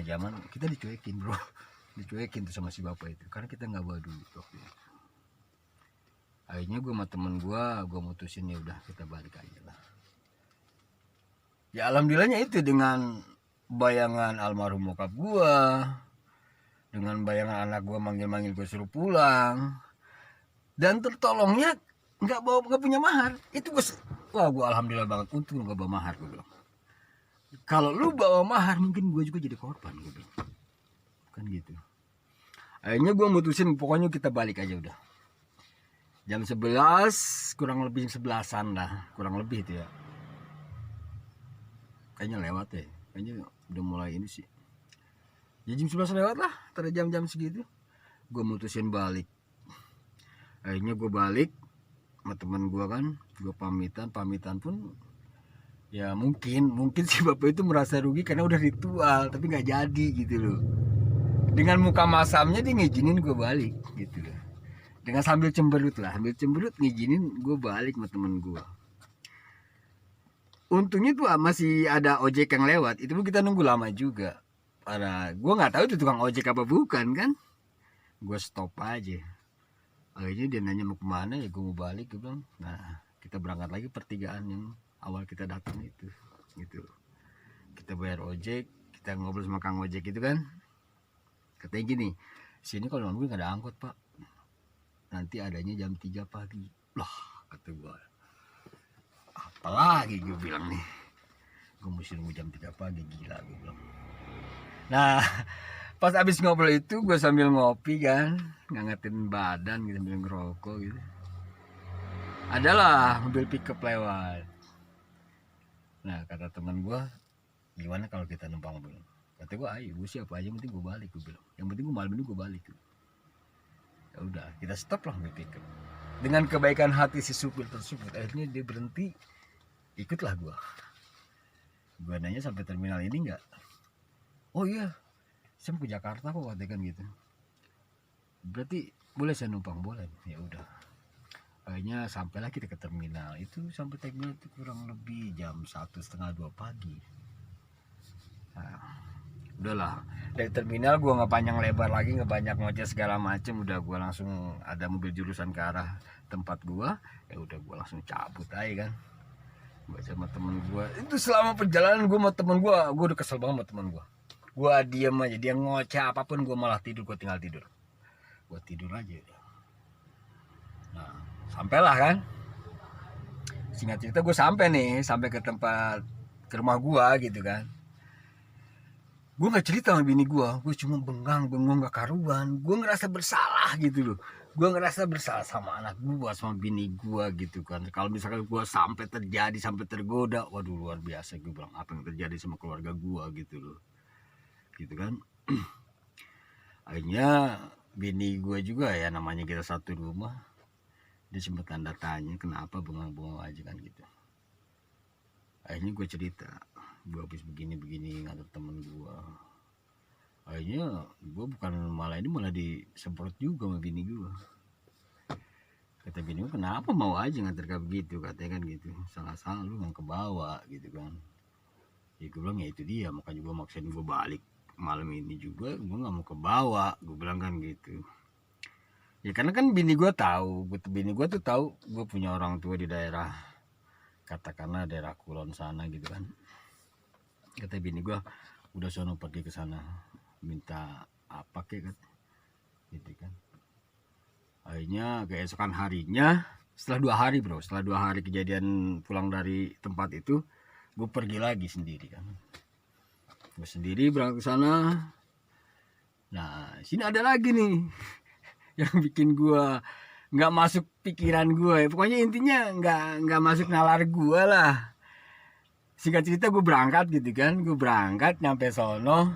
jaman kita dicuekin bro. Dicuekin tuh sama si bapak itu, karena kita nggak bawa duit waktu itu. Akhirnya gue sama temen gue mutusin ya udah kita balik aja lah. Ya alhamdulillahnya itu, dengan bayangan almarhum bokap gue, dengan bayangan anak gue manggil gue suruh pulang, dan tertolongnya nggak punya mahar. Itu gue alhamdulillah banget, untung nggak bawa mahar, gue bilang. Kalau lu bawa mahar mungkin gue juga jadi korban, gue bilang kan gitu. Akhirnya gue mutusin pokoknya kita balik aja udah. Jam 11 kurang lebih 11-an lah, kurang lebih itu ya. Kayaknya lewat ya, kayaknya udah mulai ini sih. Ya jam 11 lewat lah, pada jam-jam segitu. Gue mutusin balik. Akhirnya gue balik sama teman gue kan, gue pamitan pun ya mungkin si bapak itu merasa rugi karena udah ritual tapi nggak jadi gitu loh. Dengan muka masamnya dia ngizinin gue balik gitu loh. Dengan sambil cemberut ngizinin gue balik sama temen gue. Untungnya tuh masih ada ojek yang lewat, itu pun kita nunggu lama juga. Karena gue nggak tahu itu tukang ojek apa bukan kan. Gue stop aja. Akhirnya dia nanya mau kemana, ya gue mau balik. Gue bilang, nah kita berangkat lagi pertigaan yang awal kita datang itu gitu. Kita bayar ojek, kita ngobrol sama kang ojek itu kan. Katanya gini, sini kalau nunggu nggak ada angkot pak, nanti adanya jam 3 pagi. Lah kata gue, apalagi gue bilang nih, gue mesti nunggu jam 3 pagi, gila gue bilang. Nah pas abis ngobrol itu gue sambil ngopi kan, ngangetin badan gitu, sambil ngerokok gitu. Adalah mobil pickup lewat. Nah kata teman gue, gimana kalau kita numpang mobil? Kata gue, ayo gue siapa aja, yang penting gue balik. Gue bilang, yang penting gue malam ini gue balik. Ya udah kita stop lah mobil pickup. Dengan kebaikan hati si supir tersebut, akhirnya dia berhenti, ikutlah gue. Gue nanya sampai terminal ini nggak? Oh iya, saya mau ke Jakarta kok, katakan gitu. Berarti boleh saya numpang? Boleh. Ya udah. Akhirnya sampailah kita ke terminal. Itu sampai terminal itu kurang lebih jam 1:30-2 pagi. Nah, udahlah. Dari terminal gue nggak panjang lebar lagi, nggak banyak ngoceh segala macem. Udah gue langsung ada mobil jurusan ke arah tempat gue. Ya udah gue langsung cabut aja kan. Gue sama temen gue. Itu selama perjalanan gue sama temen gue udah kesel banget sama temen gue. Gue diem aja, dia ngoceh apapun gue malah tidur, gue tinggal tidur. Gue tidur aja. Nah, sampailah kan. Singkat cerita gue sampai ke tempat, ke rumah gue gitu kan. Gue nggak cerita sama bini gue cuma bengong gak karuan. Gue ngerasa bersalah gitu loh. Gue ngerasa bersalah sama anak gue, sama bini gue gitu kan. Kalau misalkan gue sampai tergoda, waduh luar biasa. Gue bilang apa yang terjadi sama keluarga gue gitu loh. Gitu kan. Akhirnya bini gue juga ya, namanya kita satu rumah, dia sempat tanda tanya kenapa bengong-bengong aja kan gitu. Akhirnya gue cerita, gue habis begini ngatur temen gue. Akhirnya gue bukan malah disemprot juga sama bini gue. Kata bini gue, kenapa mau aja nganter kayak begitu, katanya kan gitu. Salah lu yang kebawa gitu kan. Ya gue bilang ya itu dia, makanya gue maksain gue balik malam ini juga, gue nggak mau kebawa, gue bilang kan gitu. Ya karena kan bini gue tahu gue punya orang tua di daerah, katakanlah daerah Kulon sana gitu kan. Kata bini gue, udah sono pergi ke sana minta apa kek gitu kan. Akhirnya keesokan harinya, setelah 2 hari kejadian pulang dari tempat itu, gue pergi lagi sendiri kan. Gue sendiri berangkat ke sana. Nah sini ada lagi nih yang bikin gue nggak masuk pikiran gue. Pokoknya intinya nggak masuk nalar gue lah. Singkat cerita gue berangkat gitu kan. Gue berangkat nyampe sono.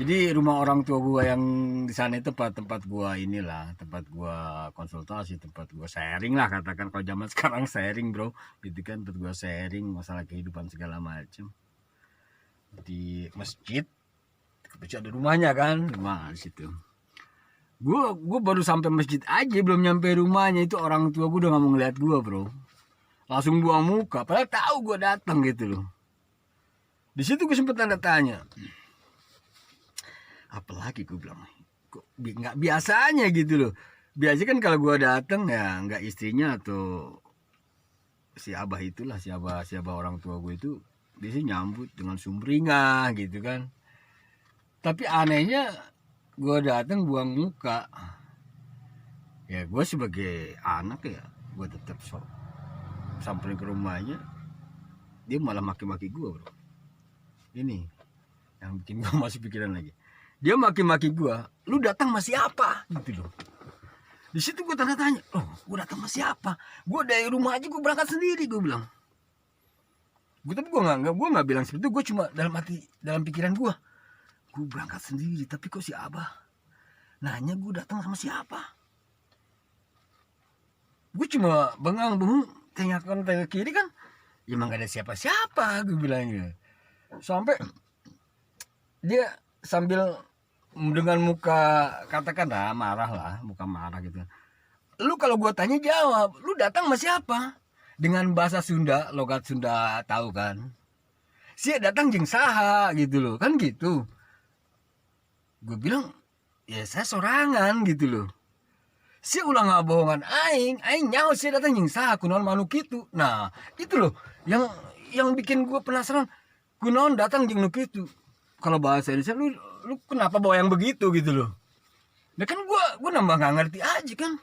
Jadi rumah orang tua gue yang di sana itu tempat gue inilah, tempat gue konsultasi, tempat gue sharing lah, katakan kalau zaman sekarang sharing bro, gitu kan, tempat gue sharing masalah kehidupan segala macam. Di masjid, kebetulan ada rumahnya kan, rumah di situ. Gue baru sampai masjid aja, belum nyampe rumahnya itu orang tua gue udah nggak mau ngeliat gue bro, langsung buang muka, padahal tahu gue datang gitu loh. Di situ gue sempet tanda tanya, apalagi gue bilang, kok nggak biasanya gitu loh. Biasanya kan kalau gue datang ya nggak istrinya atau si abah itulah, si abah orang tua gue itu biasanya nyambut dengan sumringah gitu kan. Tapi anehnya gue datang buang muka. Ya gue sebagai anak ya, gue tetap sampai ke rumahnya, dia malah maki-maki gue bro. Ini yang bikin gue masih pikiran lagi. Dia maki-maki gue, lu datang masih apa gitu loh. Di situ gue tanya, oh gue datang sama siapa? Gue dari rumah aja gue berangkat sendiri, gue bilang. Tapi gue nggak bilang seperti itu. Gue cuma dalam pikiran gue berangkat sendiri. Tapi kok si Abah nanya gue datang sama siapa? Gue cuma bengang tengok kiri kan, emang gak ada siapa-siapa, gue bilang gitu. Sampai dia sambil dengan muka katakanlah marah lah, muka marah gitu. Lu kalau gue tanya jawab, lu datang sama siapa? Dengan bahasa Sunda, logat Sunda tahu kan? Si datang jeung saha gitu loh, kan gitu. Gue bilang, ya saya sorangan gitu loh. Si ulang ngabohongan aing nyaho si datang jeung saha kunaon manuk kitu. Nah, itu loh yang bikin gue penasaran, kunaon datang jeung nu kitu. Kalau bahasa Indonesia lu kenapa bawa yang begitu gitu loh. Nah kan gue nambah nggak ngerti aja kan.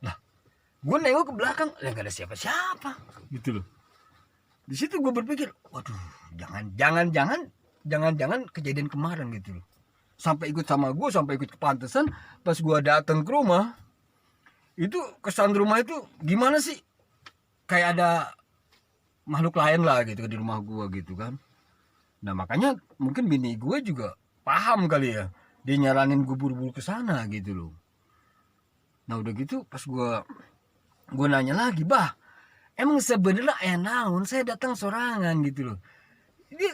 Lah, gue nengok ke belakang, ya gak ada siapa-siapa gitu loh. Di situ gue berpikir, waduh, jangan kejadian kemarin gitu loh. Sampai ikut sama gue, sampai ikut ke pantesan, pas gue datang ke rumah, itu kesan rumah itu gimana sih? Kayak ada makhluk lain lah gitu di rumah gue gitu kan. Nah makanya mungkin bini gue juga paham kali ya, dia nyaranin gue buru-buru ke sana gitu loh. Nah udah gitu pas gue nanya lagi, bah emang sebenarnya naon saya datang sorangan gitu loh. Dia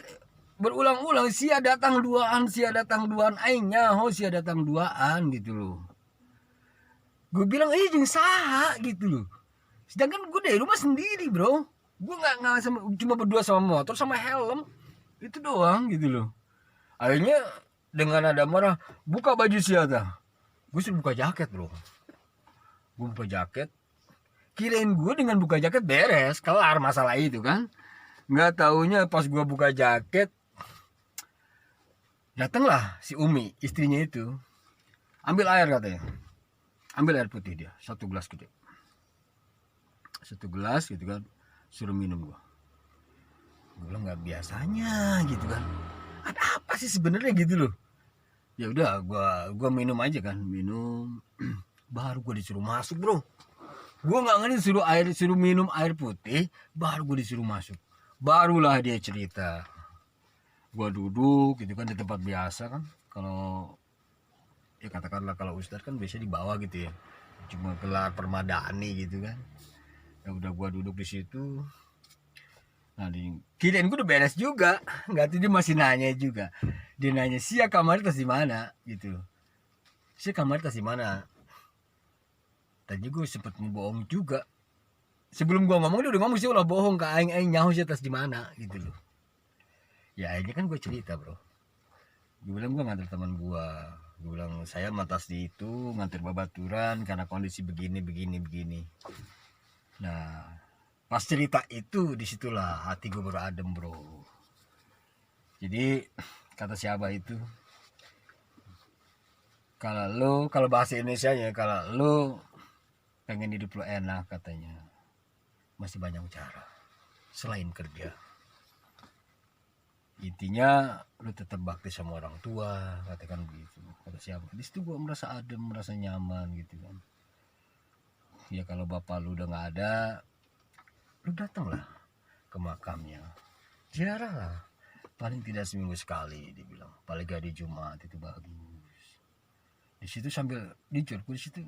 berulang-ulang sia datang duaan aing nyaho sia datang duaan gitu loh. Gue bilang jeung saha gitu loh. Sedangkan gue dari rumah sendiri bro. Gue nggak cuma berdua sama motor sama helm itu doang gitu loh. Akhirnya dengan ada marah, buka baju siata. Gue suruh buka jaket bro. Gue buka jaket. Kirain gue dengan buka jaket beres, kelar masalah itu kan. Nggak taunya pas gue buka jaket, datanglah si Umi, istrinya itu. Ambil air katanya. Ambil air putih dia, 1 gelas gede. 1 gelas gitu kan, suruh minum gue. Gue bilang nggak biasanya gitu kan. Ada apa sih sebenarnya gitu loh. Ya udah gue minum aja kan, minum. Baru gue disuruh masuk bro. Gue nggak ngerti suruh minum air putih, baru gue disuruh masuk. Barulah dia cerita. Gue duduk gitu kan di tempat biasa kan. Kalau ya katakanlah kalau ustadz kan biasanya di bawah gitu ya. Cuma gelar permadani gitu kan. Ya udah gue duduk di situ. Nah, kirain gue udah beres juga. Nggak tuh dia masih nanya juga. Dia nanya, "Sia kamar tas di mana?" gitu. "Sia kamar tas di mana?" Tadi gue sempet ngebohong juga. Sebelum gue ngomong dia udah ngomong sih ulah bohong ke aing nyaho sih tas di mana gitu loh. Ya akhirnya kan gue cerita bro. Gue bilang gue nganter teman gue. Gue bilang saya matas di itu nganter babaturan karena kondisi begini. Nah pas cerita itu disitulah hati gue baru adem bro. Jadi kata si Abah itu, kalau bahasa Indonesia ya, kalau lo pengen hidup lo enak katanya, masih banyak cara selain kerja. Intinya lu tetap bakti sama orang tua, katakan begitu. Kata siapa? Di situ gue merasa adem, merasa nyaman gitu kan. Ya kalau bapak lu udah nggak ada, lu datanglah ke makamnya, ziarah lah. Paling tidak seminggu sekali, dibilang. Paling gak di Jumat itu bagus. Di situ sambil jujur, gue di situ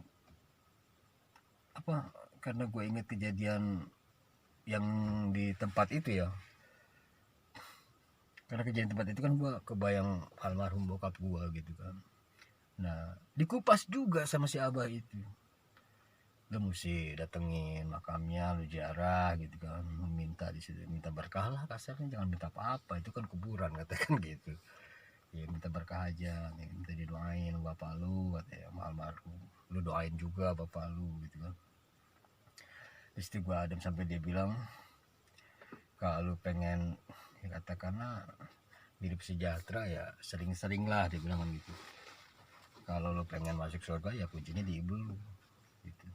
apa? Karena gue ingat kejadian yang di tempat itu ya. Karena kejadian tempat itu kan gue kebayang almarhum bokap gue gitu kan. Nah dikupas juga sama si Abah itu. Lu mesti datengin makamnya, lu ziarah gitu kan, minta di situ, minta berkah lah kasarnya, jangan minta apa-apa, itu kan kuburan katakan gitu. Ya minta berkah aja, minta didoain bapak lu katanya almarhum. Lu doain juga bapak lu gitu kan. Terus itu gue adem sampai dia bilang, kalau lu pengen ya katakanlah hidup sejahtera ya sering-sering lah, dia bilang kan gitu. Kalau lu pengen masuk surga ya kuncinya di ibu lu gitu.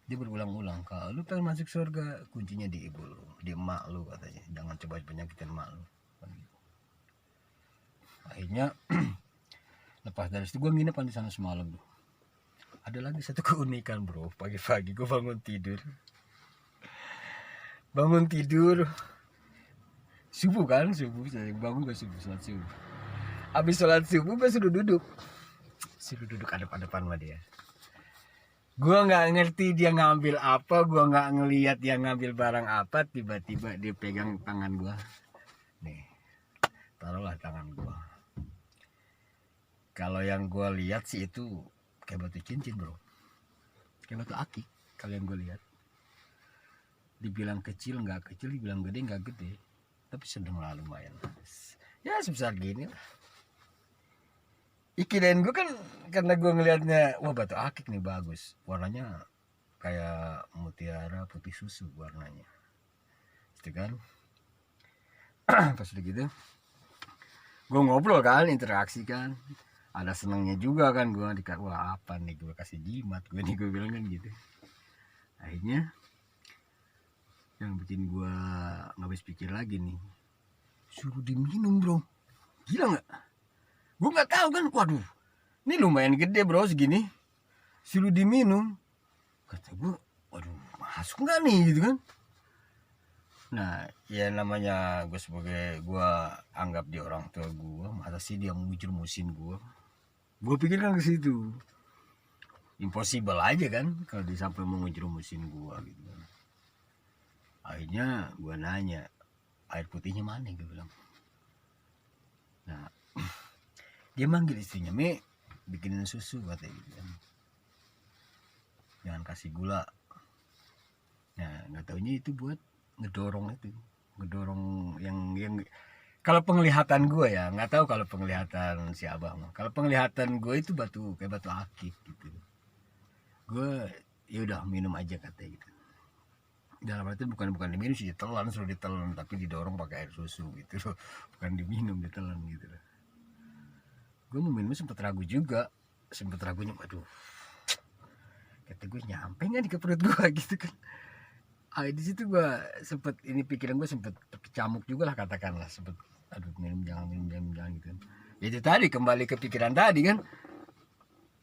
Dia berulang-ulang, kalau lu pengen masuk surga kuncinya di ibu lu, di emak lu katanya, jangan coba penyakitin emak lu kan gitu. Akhirnya lepas dari situ gue nginep di sana semalam tuh. ada lagi satu keunikan bro. Pagi-pagi gue bangun tidur subuh saya bangun gue sholat subuh. Habis sholat subuh gue suruh duduk adep-adepan sama dia. Gue nggak ngerti dia ngambil apa, gue nggak ngelihat dia ngambil barang apa, tiba-tiba dia pegang tangan gue. Nih, taruhlah tangan gue. Kalau yang gue lihat sih itu kayak batu cincin bro, kayak batu akik. Kalian gue lihat, dibilang kecil nggak kecil, dibilang gede nggak gede, tapi sedang lah lumayan. Ya sebesar gini lah. Kirain gue kan karena gue ngelihatnya, wah batu akik nih bagus, warnanya kayak mutiara putih susu warnanya, itu kan. Pas udah gitu, gue ngobrol kan, interaksi kan, ada senangnya juga kan gue dikasih, wah apa nih gue kasih jimat gue nih, gue bilang kan gitu. Akhirnya yang bikin gue nggak habis pikir lagi nih, suruh diminum bro, gila nggak? Gue nggak tahu kan, waduh ini lumayan gede bro segini, suruh diminum. Kata gue, waduh masuk nggak nih gitu kan. Nah ya namanya gue sebagai, gue anggap dia orang tua gue, masa sih dia mujur-musin gue pikir kan ke situ, impossible aja kan kalau dia sampai mau mujur-musin gue gitu kan. Akhirnya gue nanya, air putihnya mana, gue bilang. Nah dia manggil istrinya, Me bikinin susu katanya gitu kan, jangan kasih gula. Nah nggak taunya itu buat ngedorong yang kalau penglihatan gue ya, nggak tahu kalau penglihatan si abah mah. Kalau penglihatan gue itu kayak batu akik gitu. Gue ya udah minum aja katanya gitu. Dalam arti bukan diminum sih, ditelan, suruh ditelan, tapi didorong pakai air susu gitu loh, bukan diminum, ditelan gitu loh. Gue mau minum sempet ragunya, aduh kata gue nyampe nggak di ke perut gue gitu kan. Di situ gue sempet, ini pikiran gue sempet terkecamuk juga lah katakanlah, sempet aduh minum jangan gitu kan. Itu tadi kembali ke pikiran tadi kan,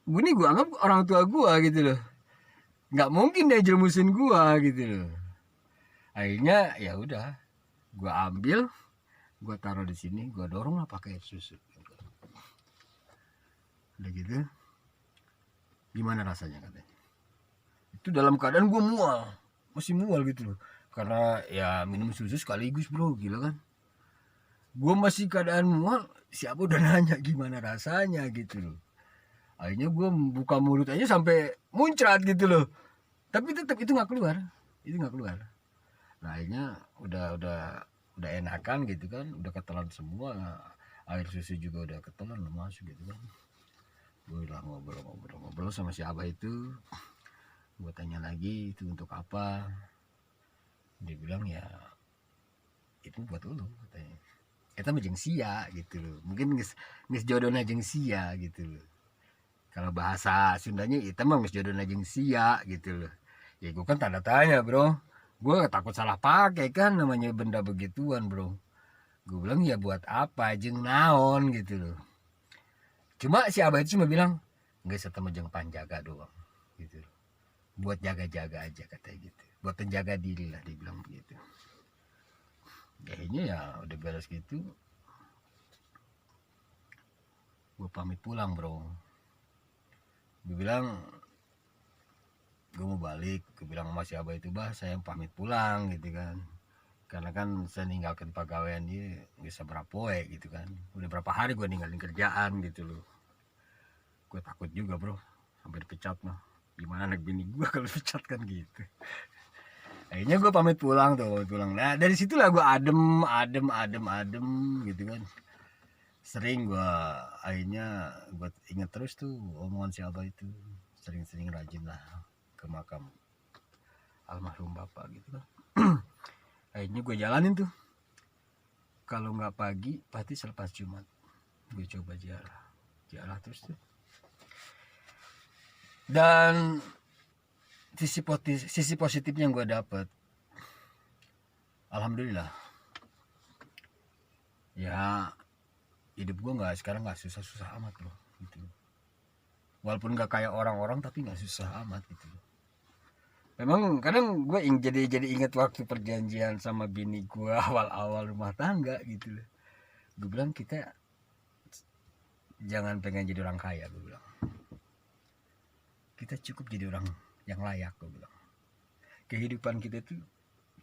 gue anggap orang tua gue gitu loh, nggak mungkin dia jermusin gue gitu loh. Akhirnya ya udah, gue ambil, gue taruh di sini, gue dorong lah pakai air susu. Udah gitu, gimana rasanya katanya? Itu dalam keadaan gue masih mual gitu loh, karena ya minum susu sekaligus bro, gila kan. Gue masih keadaan mual, siapa udah nanya gimana rasanya gitu loh. Akhirnya gue buka mulut aja sampai muncrat gitu loh, tapi tetap itu nggak keluar. Nah akhirnya udah enakan gitu kan, udah ketelan semua, air susu juga udah ketelan masuk gitu kan. Gue udah ngobrol sama si abah itu, gue tanya lagi itu untuk apa. Dia bilang ya itu buat lu katanya, kita majeng sia gitu loh, mungkin ngis jodohna jeng sia gitu loh. Kalau bahasa Sundanya itu mah ngis jodohna jeng sia gitu loh. Ya gue kan tanda tanya bro, gue takut salah pakai kan namanya benda begituan bro. Gue bilang ya buat apa jeng naon gitu loh. Cuma si abah itu cuma bilang nggak setemu jeng panjaga doang gitu loh, buat jaga-jaga aja katanya gitu, buat menjaga diri lah, dia bilang begitu. Kayaknya ya udah beres gitu, gue pamit pulang bro. Gue bilang gue mau balik, gue bilang sama si abah itu, bah saya pamit pulang gitu kan, karena kan saya ninggalkan pegawaian dia bisa berapa gitu kan, udah berapa hari gue ninggalin kerjaan gitu loh. Gue takut juga bro sampai dipecat mah, gimana anak bini gue kalau dipecat kan gitu. Akhirnya gue pamit pulang. Nah dari situlah gue adem gitu kan. Sering gue akhirnya gue inget terus tuh omongan si abah itu, sering rajin lah ke makam almarhum bapak gitu kan. Akhirnya gue jalanin tuh, kalau nggak pagi pasti selepas Jumat gue coba ziarah terus tuh. Dan sisi positifnya yang gue dapet, alhamdulillah ya, hidup gue sekarang nggak susah amat loh gitu. walaupun gak kayak orang-orang tapi nggak susah amat gitu. Memang kadang gue jadi inget waktu perjanjian sama bini gue awal-awal rumah tangga gitu loh. Gue bilang kita jangan pengen jadi orang kaya, gue bilang. Kita cukup jadi orang yang layak, gue bilang. Kehidupan kita itu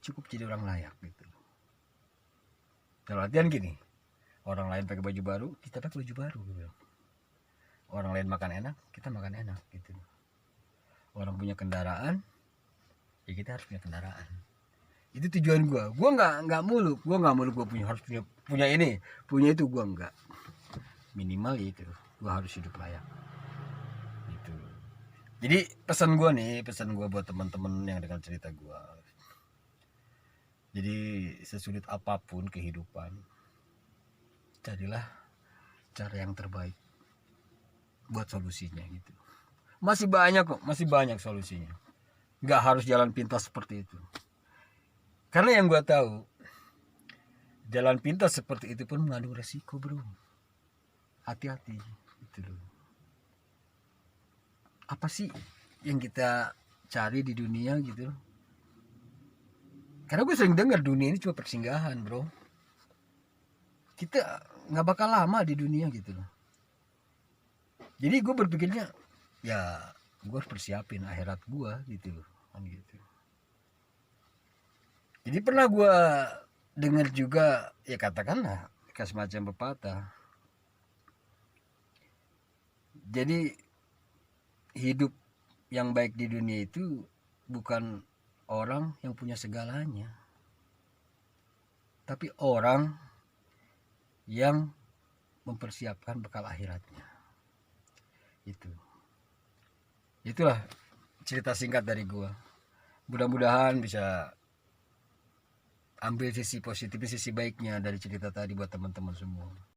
cukup jadi orang layak gitu. Dalam artian gini, orang lain pakai baju baru, kita pakai baju baru, gue bilang. Orang lain makan enak, kita makan enak gitu. Orang punya kendaraan, ya kita harus punya kendaraan. Itu tujuan gue. Gue nggak muluk, gue harus punya ini, punya itu, gue nggak. Minimal itu, gue harus hidup layak. Gitu. Jadi pesan gue buat teman-teman yang dengar cerita gue. Jadi sesulit apapun kehidupan, carilah cara yang terbaik buat solusinya gitu. Masih banyak kok, masih banyak solusinya. Nggak harus jalan pintas seperti itu. Karena yang gue tahu, jalan pintas seperti itu pun mengandung resiko, bro. Hati-hati gitu loh. Apa sih yang kita cari di dunia gitu loh? Karena gue sering dengar dunia ini cuma persinggahan, bro. Kita nggak bakal lama di dunia gitu loh. Jadi gue berpikirnya, ya gue harus persiapin akhirat gue gitu loh, kan gitu. Jadi pernah gue dengar juga, ya katakanlah kayak semacam pepatah. Jadi hidup yang baik di dunia itu bukan orang yang punya segalanya, tapi orang yang mempersiapkan bekal akhiratnya. Itulah cerita singkat dari gua. Mudah-mudahan bisa ambil sisi positif, sisi baiknya dari cerita tadi buat teman-teman semua.